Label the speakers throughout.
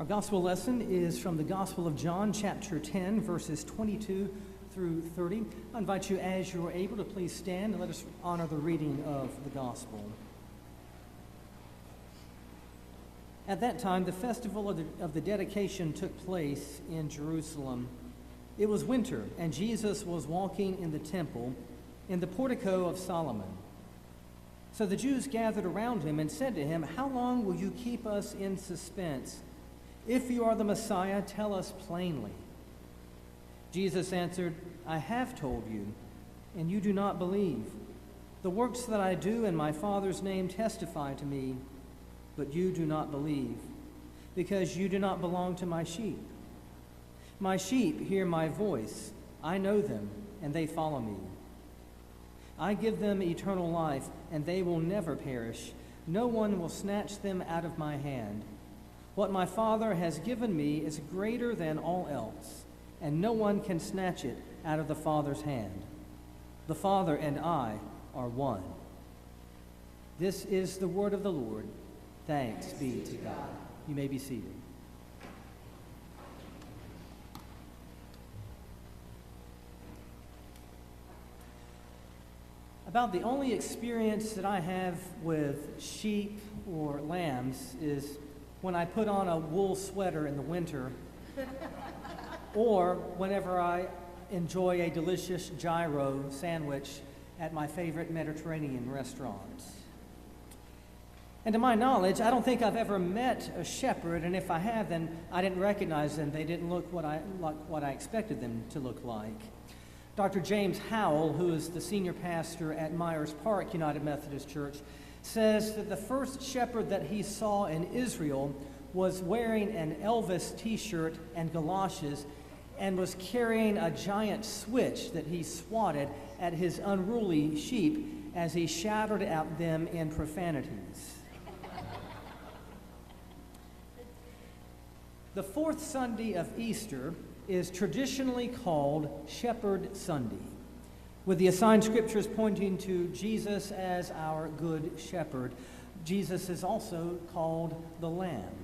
Speaker 1: Our gospel lesson is from the Gospel of John, chapter 10, verses 22 through 30. I invite you, as you are able, to please stand and let us honor the reading of the gospel. At that time, the festival of the dedication took place in Jerusalem. It was winter, and Jesus was walking in the temple in the portico of Solomon. So the Jews gathered around him and said to him, "How long will you keep us in suspense? If you are the Messiah, tell us plainly." Jesus answered, "I have told you, and you do not believe. The works that I do in my Father's name testify to me, but you do not believe, because you do not belong to my sheep. My sheep hear my voice. I know them, and they follow me. I give them eternal life, and they will never perish. No one will snatch them out of my hand. What my Father has given me is greater than all else, and no one can snatch it out of the Father's hand. The Father and I are one." This is the word of the Lord. Thanks be to God. You may be seated. About the only experience that I have with sheep or lambs is when I put on a wool sweater in the winter, or whenever I enjoy a delicious gyro sandwich at my favorite Mediterranean restaurant. And to my knowledge, I don't think I've ever met a shepherd, and if I have, then I didn't recognize them. They didn't look like what I expected them to look like. Dr. James Howell, who is the senior pastor at Myers Park United Methodist Church, says that the first shepherd that he saw in Israel was wearing an Elvis t-shirt and galoshes and was carrying a giant switch that he swatted at his unruly sheep as he shouted at them in profanities. The fourth Sunday of Easter is traditionally called Shepherd Sunday, with the assigned scriptures pointing to Jesus as our good shepherd. Jesus is also called the Lamb.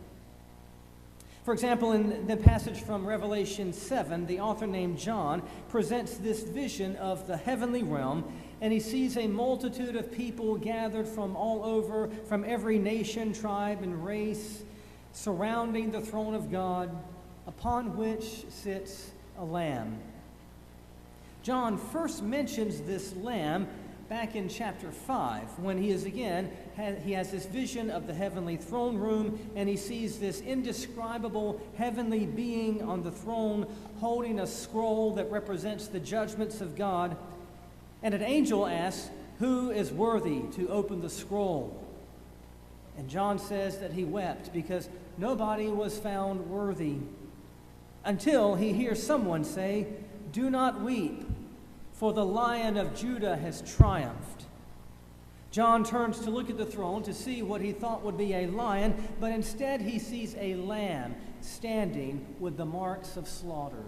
Speaker 1: For example, in the passage from Revelation 7, the author named John presents this vision of the heavenly realm, and he sees a multitude of people gathered from all over, from every nation, tribe, and race, surrounding the throne of God, upon which sits a lamb. John first mentions this lamb back in chapter 5, when he has this vision of the heavenly throne room, and he sees this indescribable heavenly being on the throne holding a scroll that represents the judgments of God. And an angel asks, "Who is worthy to open the scroll?" And John says that he wept because nobody was found worthy, until he hears someone say, "Do not weep, for the Lion of Judah has triumphed." John turns to look at the throne to see what he thought would be a lion, but instead he sees a lamb standing with the marks of slaughter.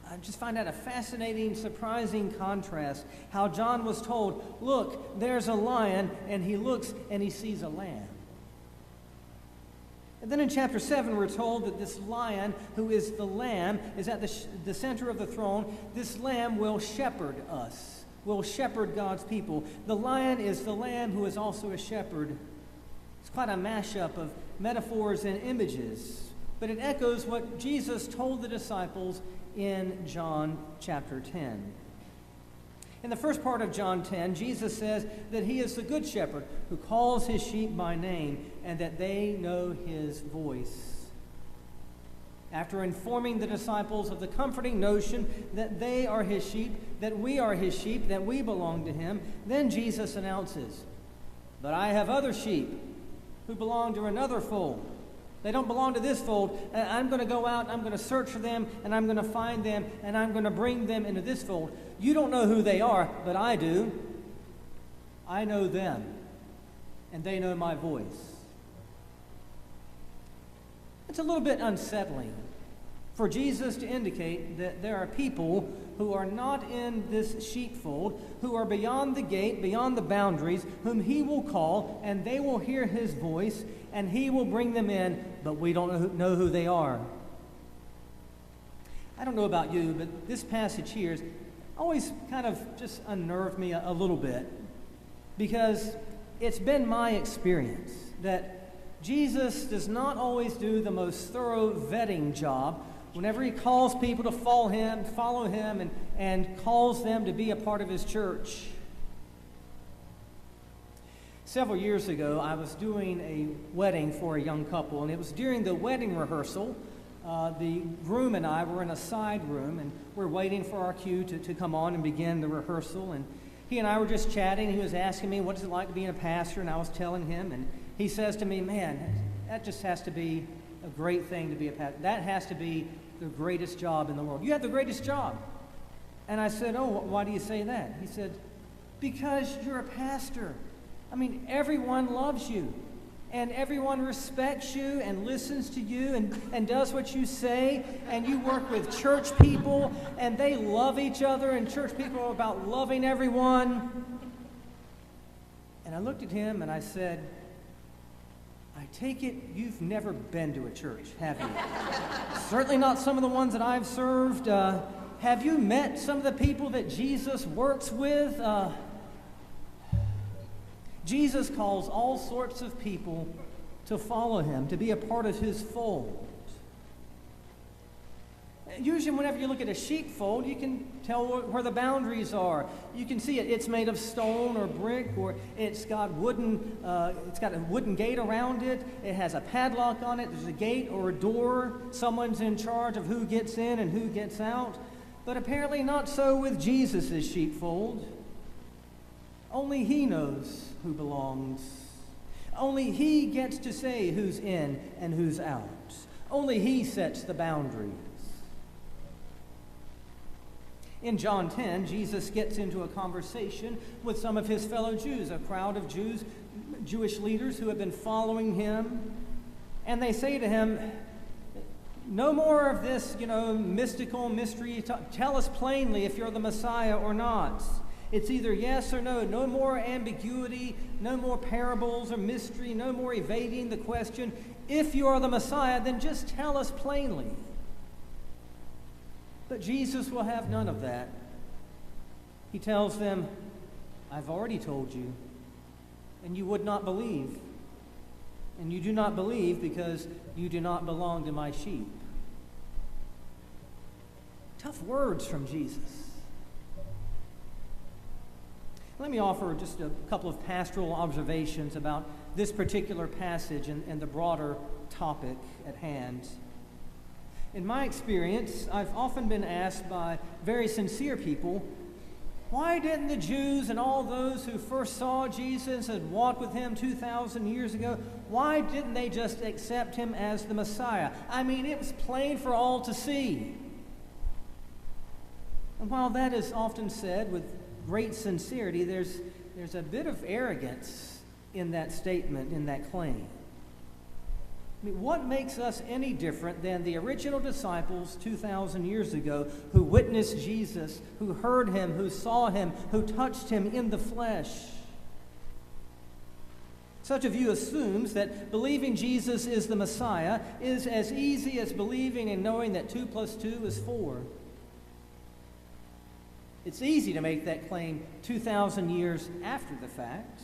Speaker 1: I just find that a fascinating, surprising contrast, how John was told, "Look, there's a lion," and he looks and he sees a lamb. And then in chapter 7, we're told that this lion, who is the lamb, is at the center of the throne. This lamb will shepherd us, will shepherd God's people. The lion is the lamb who is also a shepherd. It's quite a mashup of metaphors and images, but it echoes what Jesus told the disciples in John chapter 10. In the first part of John 10, Jesus says that he is the good shepherd who calls his sheep by name and that they know his voice. After informing the disciples of the comforting notion that they are his sheep, that we are his sheep, that we belong to him, then Jesus announces, "But I have other sheep who belong to another fold. They don't belong to this fold. I'm going to go out, I'm going to search for them, and I'm going to find them, and I'm going to bring them into this fold. You don't know who they are, but I do. I know them, and they know my voice." It's a little bit unsettling for Jesus to indicate that there are people who are not in this sheepfold, who are beyond the gate, beyond the boundaries, whom he will call, and they will hear his voice, and he will bring them in, but we don't know who they are. I don't know about you, but this passage here has always kind of just unnerved me a little bit, because it's been my experience that Jesus does not always do the most thorough vetting job whenever he calls people to follow him, and calls them to be a part of his church. Several years ago, I was doing a wedding for a young couple, and it was during the wedding rehearsal. The groom and I were in a side room, and we're waiting for our cue to come on and begin the rehearsal. And he and I were just chatting. He was asking me, what is it like to be a pastor? And I was telling him, and he says to me, man, that just has to be a great thing to be a pastor. That has to be the greatest job in the world. You have the greatest job. And I said, oh, why do you say that? He said, because you're a pastor. I mean, everyone loves you, and everyone respects you and listens to you and does what you say, and you work with church people, and they love each other, and church people are about loving everyone. And I looked at him and I said, I take it you've never been to a church, have you? Certainly not some of the ones that I've served. Have you met some of the people that Jesus works with? Jesus calls all sorts of people to follow him, to be a part of his fold. Usually whenever you look at a sheepfold, you can tell where the boundaries are. You can see it. It's made of stone or brick, or it's got a wooden gate around it. It has a padlock on it. There's a gate or a door. Someone's in charge of who gets in and who gets out. But apparently not so with Jesus' sheepfold. Only he knows who belongs. Only he gets to say who's in and who's out. Only he sets the boundaries. In John 10, Jesus gets into a conversation with some of his fellow Jews, a crowd of Jewish leaders who have been following him. And they say to him, no more of this, mystical mystery. Tell us plainly if you're the Messiah or not. It's either yes or no. No more ambiguity, no more parables or mystery, no more evading the question. If you are the Messiah, then just tell us plainly. But Jesus will have none of that. He tells them, I've already told you, and you would not believe. And you do not believe because you do not belong to my sheep. Tough words from Jesus. Let me offer just a couple of pastoral observations about this particular passage and the broader topic at hand. In my experience, I've often been asked by very sincere people, why didn't the Jews and all those who first saw Jesus and walked with him 2,000 years ago, why didn't they just accept him as the Messiah? I mean, it was plain for all to see. And while that is often said with great sincerity, there's a bit of arrogance in that statement, in that claim. I mean, what makes us any different than the original disciples 2,000 years ago who witnessed Jesus, who heard him, who saw him, who touched him in the flesh? Such a view assumes that believing Jesus is the Messiah is as easy as believing and knowing that 2 + 2 is 4. It's easy to make that claim 2,000 years after the fact.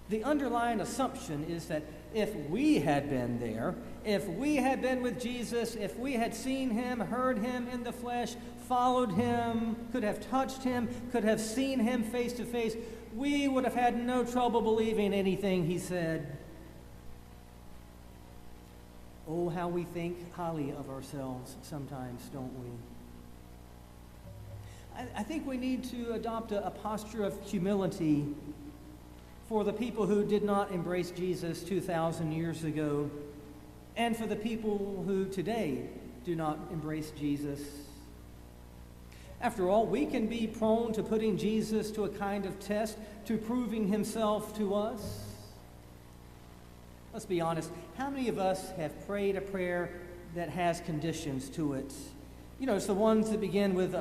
Speaker 1: The underlying assumption is that if we had been there, if we had been with Jesus, if we had seen him, heard him in the flesh, followed him, could have touched him, could have seen him face to face, we would have had no trouble believing anything he said. Oh, how we think highly of ourselves sometimes, don't we? I think we need to adopt a posture of humility for the people who did not embrace Jesus 2,000 years ago, and for the people who today do not embrace Jesus. After all, we can be prone to putting Jesus to a kind of test, to proving himself to us. Let's be honest. How many of us have prayed a prayer that has conditions to it. You know, it's the ones that begin with,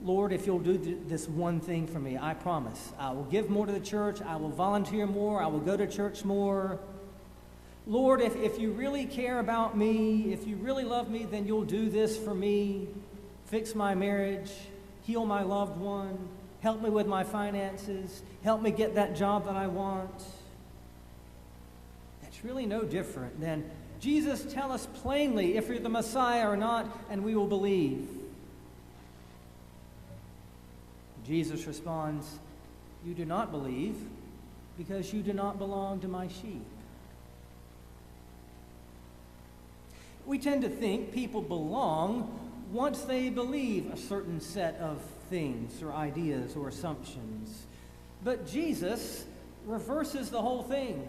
Speaker 1: Lord, if you'll do this one thing for me, I promise. I will give more to the church. I will volunteer more. I will go to church more. Lord, if you really care about me, if you really love me, then you'll do this for me. Fix my marriage. Heal my loved one. Help me with my finances. Help me get that job that I want. That's really no different than, Jesus, tell us plainly if you're the Messiah or not, and we will believe. Jesus responds, you do not believe because you do not belong to my sheep. We tend to think people belong once they believe a certain set of things or ideas or assumptions. But Jesus reverses the whole thing.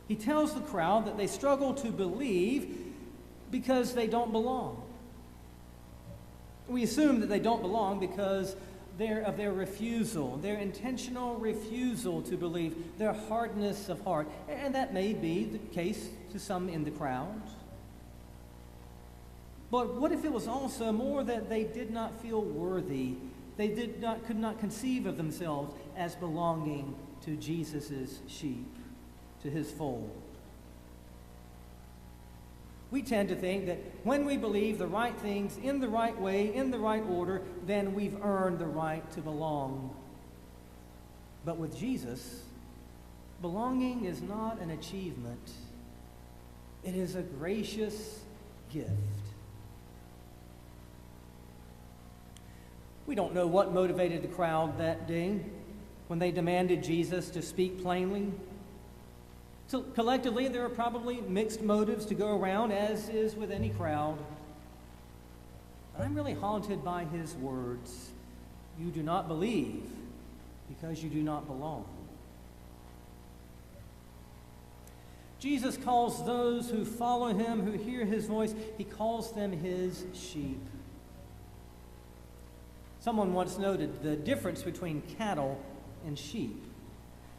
Speaker 1: He tells the crowd that they struggle to believe because they don't belong. We assume that they don't belong because of their refusal, their intentional refusal to believe, their hardness of heart. And that may be the case to some in the crowd. But what if it was also more that they did not feel worthy? They could not conceive of themselves as belonging to Jesus' sheep, to his fold. We tend to think that when we believe the right things in the right way, in the right order, then we've earned the right to belong. But with Jesus, belonging is not an achievement. It is a gracious gift. We don't know what motivated the crowd that day when they demanded Jesus to speak plainly. So collectively, there are probably mixed motives to go around, as is with any crowd. But I'm really haunted by his words. You do not believe because you do not belong. Jesus calls those who follow him, who hear his voice, he calls them his sheep. Someone once noted the difference between cattle and sheep.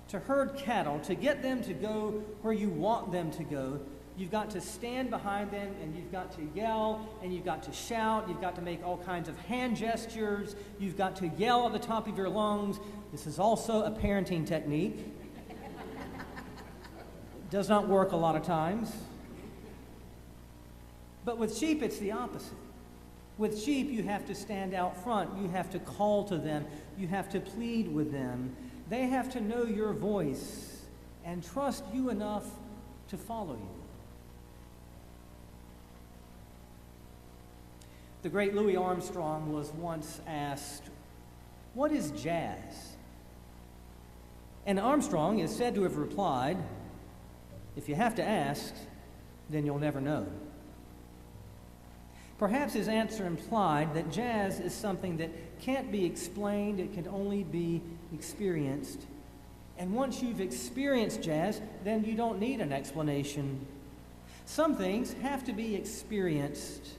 Speaker 1: To herd cattle, to get them to go where you want them to go, you've got to stand behind them and you've got to yell and you've got to shout. You've got to make all kinds of hand gestures. You've got to yell at the top of your lungs. This is also a parenting technique. It does not work a lot of times. But with sheep, it's the opposite. With sheep, you have to stand out front. You have to call to them. You have to plead with them. They have to know your voice and trust you enough to follow you. The great Louis Armstrong was once asked, "What is jazz?" And Armstrong is said to have replied, "If you have to ask, then you'll never know." Perhaps his answer implied that jazz is something that can't be explained, it can only be experienced. And once you've experienced jazz, then you don't need an explanation. Some things have to be experienced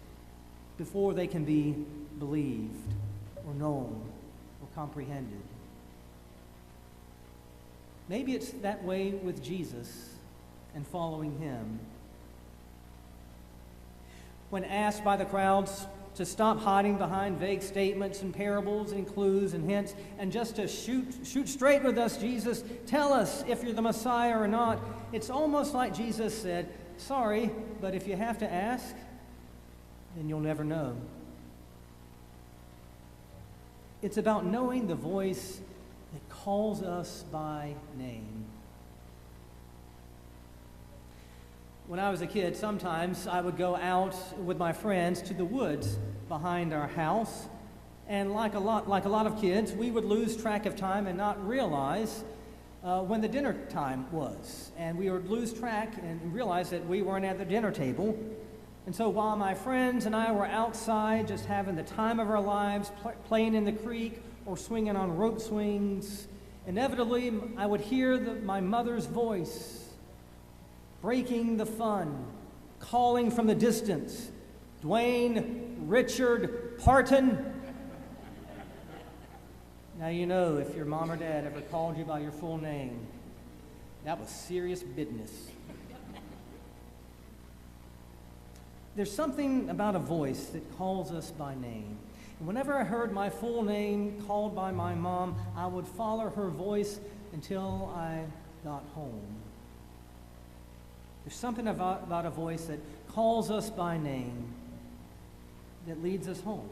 Speaker 1: before they can be believed or known or comprehended. Maybe it's that way with Jesus and following him. When asked by the crowds to stop hiding behind vague statements and parables and clues and hints and just to shoot straight with us, Jesus, tell us if you're the Messiah or not, it's almost like Jesus said, sorry, but if you have to ask, then you'll never know. It's about knowing the voice that calls us by name. When I was a kid, sometimes I would go out with my friends to the woods behind our house, and like a lot of kids, we would lose track of time and not realize when the dinner time was. And we would lose track and realize that we weren't at the dinner table. And so while my friends and I were outside just having the time of our lives, playing in the creek or swinging on rope swings, inevitably I would hear my mother's voice breaking the fun, calling from the distance, Duane Richard Partin. Now you know if your mom or dad ever called you by your full name, that was serious business. there's something about a voice that calls us by name. And whenever I heard my full name called by my mom, I would follow her voice until I got home. There's something about a voice that calls us by name that leads us home.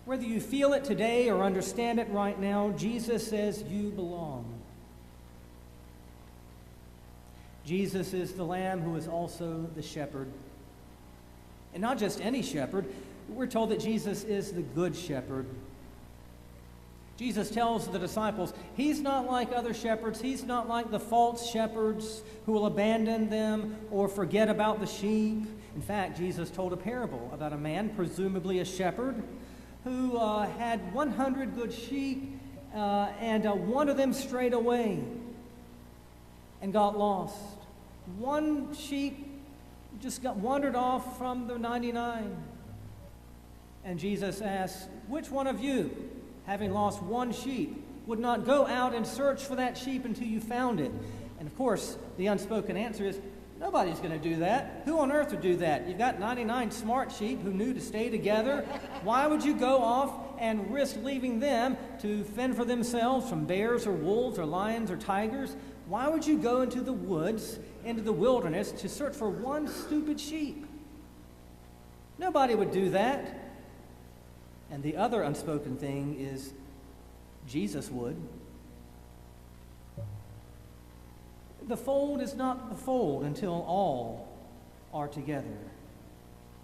Speaker 1: Whether you feel it today or understand it right now, Jesus says you belong. Jesus is the Lamb who is also the shepherd. And not just any shepherd. We're told that Jesus is the good shepherd. Jesus tells the disciples, he's not like other shepherds. He's not like the false shepherds who will abandon them or forget about the sheep. In fact, Jesus told a parable about a man, presumably a shepherd, who had 100 good sheep, and one of them strayed away and got lost. One sheep just got wandered off from the 99. And Jesus asked, which one of you, having lost one sheep, would not go out and search for that sheep until you found it? And of course, the unspoken answer is, nobody's going to do that. Who on earth would do that? You've got 99 smart sheep who knew to stay together. Why would you go off and risk leaving them to fend for themselves from bears or wolves or lions or tigers? Why would you go into the woods, into the wilderness, to search for one stupid sheep? Nobody would do that. And the other unspoken thing is, Jesus would. The fold is not the fold until all are together.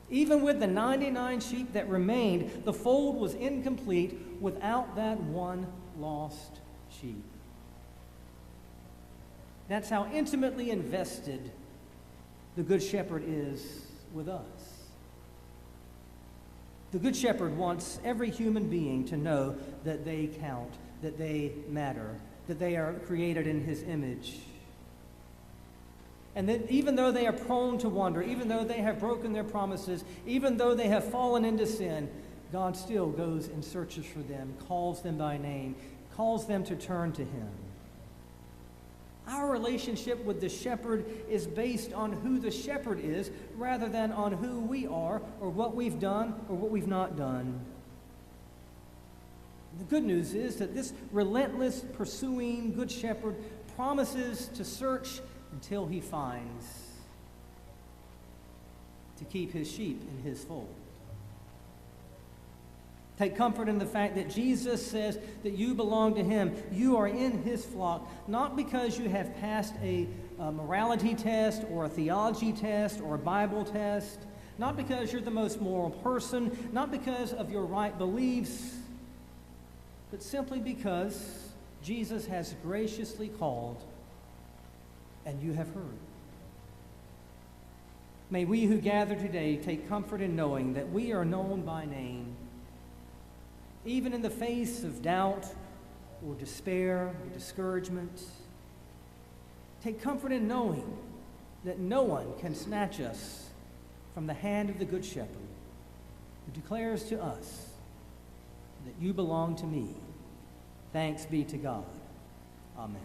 Speaker 1: Even with the 99 sheep that remained, the fold was incomplete without that one lost sheep. That's how intimately invested the Good Shepherd is with us. The Good Shepherd wants every human being to know that they count, that they matter, that they are created in His image. And that even though they are prone to wander, even though they have broken their promises, even though they have fallen into sin, God still goes and searches for them, calls them by name, calls them to turn to Him. Our relationship with the shepherd is based on who the shepherd is rather than on who we are or what we've done or what we've not done. The good news is that this relentless pursuing good shepherd promises to search until He finds, to keep His sheep in His fold. Take comfort in the fact that Jesus says that you belong to Him. You are in His flock, not because you have passed a morality test or a theology test or a Bible test, not because you're the most moral person, not because of your right beliefs, but simply because Jesus has graciously called and you have heard. May we who gather today take comfort in knowing that we are known by name, even in the face of doubt or despair or discouragement. Take comfort in knowing that no one can snatch us from the hand of the Good Shepherd, who declares to us that you belong to me. Thanks be to God. Amen.